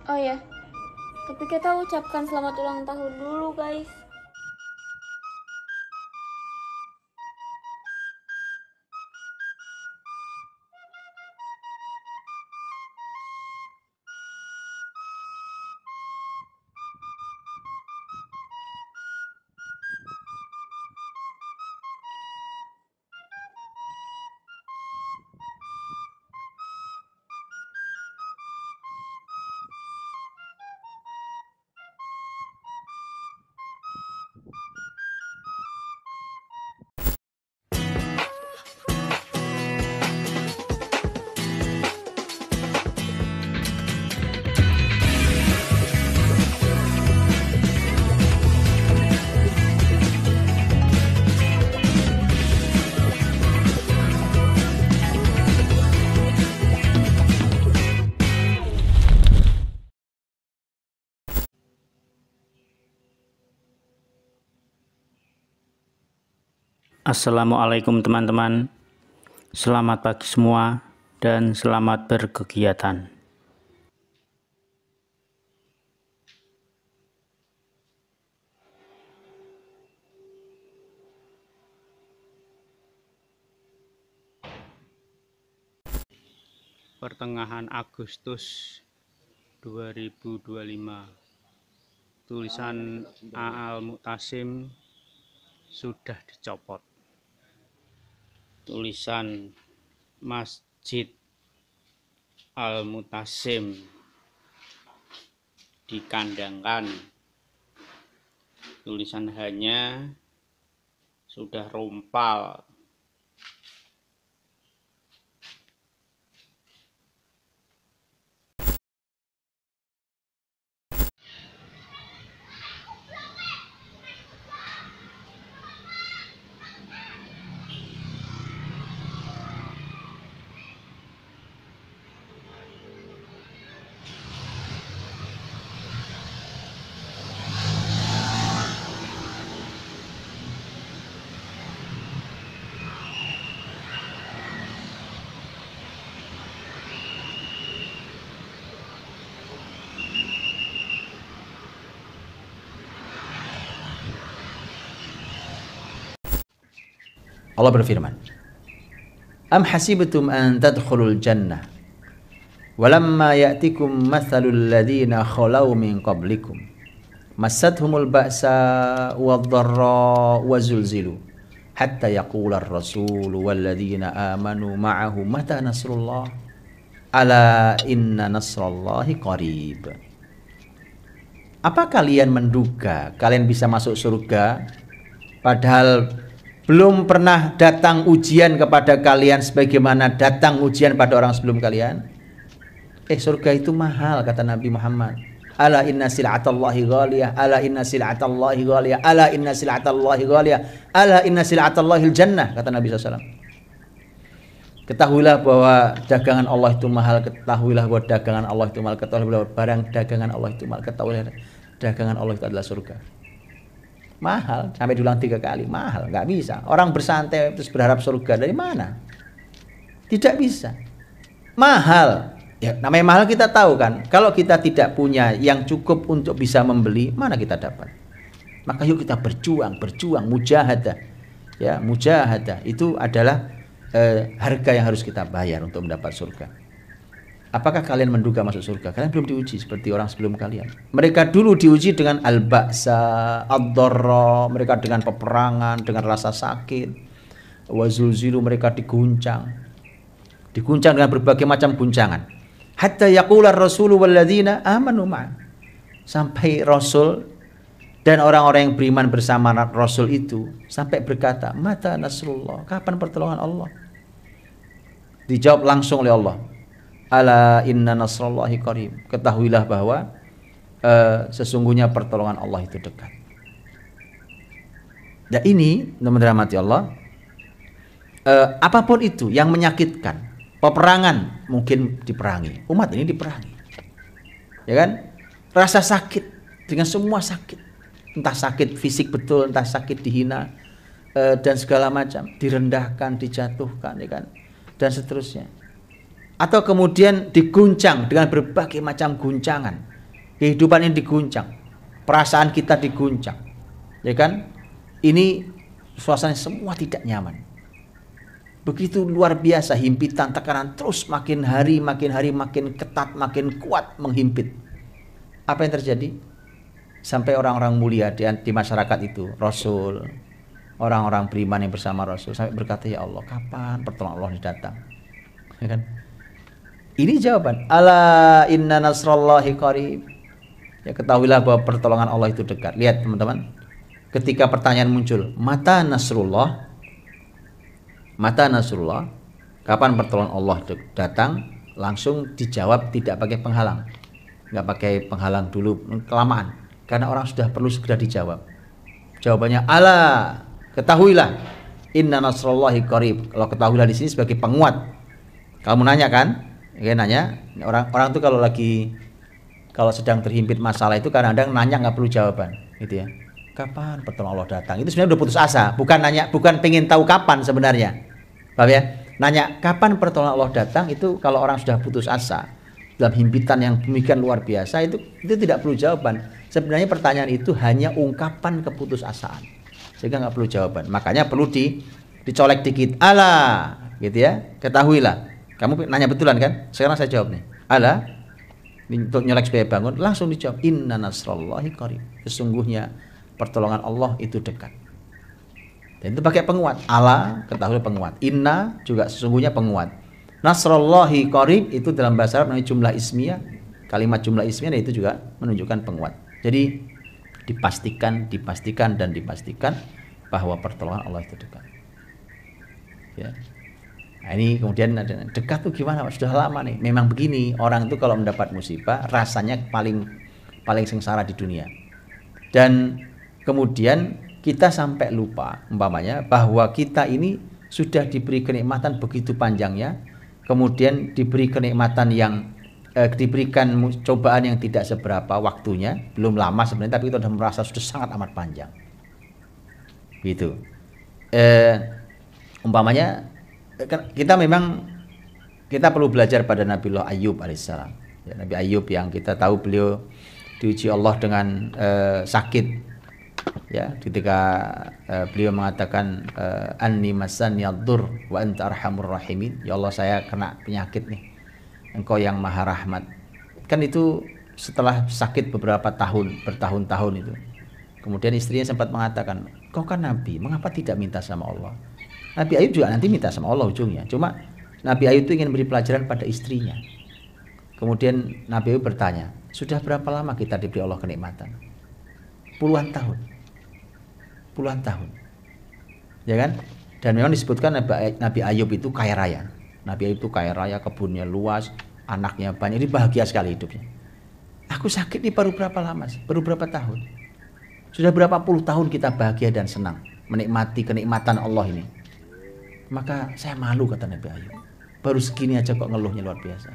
Oh ya, tapi kita ucapkan selamat ulang tahun dulu, guys. Assalamualaikum teman-teman, selamat pagi semua dan selamat berkegiatan. Pertengahan Agustus 2025, tulisan A.Al Mu'tasim sudah dicopot. Tulisan Masjid Al-Mu'tasim dikandangkan. Tulisan hanya sudah rompal. Allah berfirman, Am hasibtum an tadkhulul jannah walamma ya'tikum mathalul ladzina khalaw min qablikum massathumul ba'sa wadh-dharra wazulzilu hatta yaqula ar-rasul wal ladzina amanu ma'ahu mata nasrullah ala inna nasrallahi qarib. Apa kalian menduga kalian bisa masuk surga padahal belum pernah datang ujian kepada kalian sebagaimana datang ujian pada orang sebelum kalian? Surga itu mahal, kata Nabi Muhammad. Ala inna sil'atallahi ghaliyah, ala inna sil'atallahi ghaliyah, ala inna sil'atallahi ghaliyah, ala inna sil'atallahil jannah, kata Nabi SAW. Ketahuilah bahwa dagangan Allah itu mahal, ketahuilah bahwa dagangan Allah itu mahal, ketahuilah bahwa barang dagangan Allah itu mahal, ketahuilah dagangan Allah itu adalah surga. Mahal, sampai diulang 3 kali, mahal, nggak bisa. Orang bersantai terus berharap surga, dari mana? Tidak bisa. Mahal, ya namanya mahal kita tahu kan. Kalau kita tidak punya yang cukup untuk bisa membeli, mana kita dapat? Maka yuk kita berjuang, mujahadah. Ya, mujahadah itu adalah harga yang harus kita bayar untuk mendapat surga. Apakah kalian menduga masuk surga? Kalian belum diuji seperti orang sebelum kalian. Mereka dulu diuji dengan al-ba'sa, ad-dharra, mereka dengan peperangan, dengan rasa sakit. Wazulzilu, mereka diguncang. Diguncang dengan berbagai macam guncangan. Hatta yaqula ar-rasulu walladzina amanu ma'a. Sampai Rasul dan orang-orang yang beriman bersama Rasul itu sampai berkata, mata nasrullah, kapan pertolongan Allah? Dijawab langsung oleh Allah, ala inna nasrallahi qarib. Ketahuilah bahwa sesungguhnya pertolongan Allah itu dekat. Dan ini teman-teman rahmati Allah, apapun itu yang menyakitkan, peperangan mungkin diperangi, umat ini diperangi, ya kan? Rasa sakit dengan semua sakit, entah sakit fisik betul, entah sakit dihina dan segala macam, direndahkan, dijatuhkan, ya kan, dan seterusnya. Atau kemudian diguncang dengan berbagai macam guncangan, Kehidupan ini diguncang, perasaan kita diguncang, ya kan? Ini suasana semua tidak nyaman. Begitu luar biasa himpitan, tekanan terus makin hari makin ketat, makin kuat menghimpit. Apa yang terjadi? Sampai orang-orang mulia di masyarakat itu, Rasul, orang-orang beriman yang bersama Rasul sampai berkata, ya Allah, kapan pertolongan Allah ini datang? Ya kan? Ini jawaban. Ala inna nasrallahi qarib. Ya, ketahuilah bahwa pertolongan Allah itu dekat. Lihat teman-teman, ketika pertanyaan muncul, mata nasrullah, kapan pertolongan Allah datang, langsung dijawab tidak pakai penghalang, nggak pakai penghalang dulu, kelamaan, karena orang sudah perlu segera dijawab. Jawabannya, ala, ketahuilah, inna nasrullahi qarib. Kalau ketahuilah di sini sebagai penguat. Kamu nanya kan? Ya, nanya. Orang tuh kalau sedang terhimpit masalah itu kadang-kadang nanya nggak perlu jawaban, gitu ya. Kapan pertolongan Allah datang? Itu sebenarnya udah putus asa. Bukan pengen tahu kapan sebenarnya. Paham ya? Nanya kapan pertolongan Allah datang itu kalau orang sudah putus asa dalam himpitan yang demikian luar biasa, itu tidak perlu jawaban. Sebenarnya pertanyaan itu hanya ungkapan keputusasaan, sehingga nggak perlu jawaban. Makanya perlu dicolek dikit. Ala, gitu ya. Ketahuilah. Kamu nanya betulan kan? Sekarang saya jawab nih. Ala, untuk nyolek supaya bangun, langsung dijawab, inna nasrallahi qarib. Sesungguhnya pertolongan Allah itu dekat. Dan itu pakai penguat. Ala, ketahui penguat. Inna juga sesungguhnya penguat. Nasrallahi qarib itu dalam bahasa Arab namanya jumlah ismiyah. Kalimat jumlah ismiyah itu juga menunjukkan penguat. Jadi dipastikan bahwa pertolongan Allah itu dekat. Ya. Nah, ini kemudian dekat tuh gimana? Sudah lama nih. Memang begini, orang itu kalau mendapat musibah rasanya paling sengsara di dunia. Dan kemudian kita sampai lupa umpamanya bahwa kita ini sudah diberi kenikmatan begitu panjangnya, kemudian diberi kenikmatan yang diberikan cobaan yang tidak seberapa waktunya, belum lama sebenarnya, tapi kita sudah merasa sudah sangat amat panjang. Gitu. Umpamanya kita perlu belajar pada Nabiullah Ayub alaihissalam. Ya, Nabi Ayub yang kita tahu beliau diuji Allah dengan sakit. Ya, ketika beliau mengatakan anni massani ad-dur wa anta arhamur rahimin. Ya Allah, saya kena penyakit nih. Engkau yang Maha Rahmat. Kan itu setelah sakit bertahun-tahun itu. Kemudian istrinya sempat mengatakan, "Kau kan nabi, mengapa tidak minta sama Allah?" Nabi Ayub juga nanti minta sama Allah ujungnya. Cuma Nabi Ayub itu ingin beri pelajaran pada istrinya. Kemudian Nabi Ayub bertanya, sudah berapa lama kita diberi Allah kenikmatan? Puluhan tahun. Ya kan? Dan memang disebutkan Nabi Ayub itu kaya raya. Nabi Ayub itu kaya raya, kebunnya luas, anaknya banyak, jadi bahagia sekali hidupnya. Aku sakit ini baru berapa lama sih? Baru berapa tahun? Sudah berapa puluh tahun kita bahagia dan senang menikmati kenikmatan Allah ini. Maka saya malu, kata Nabi Ayub. Baru segini aja kok ngeluhnya luar biasa.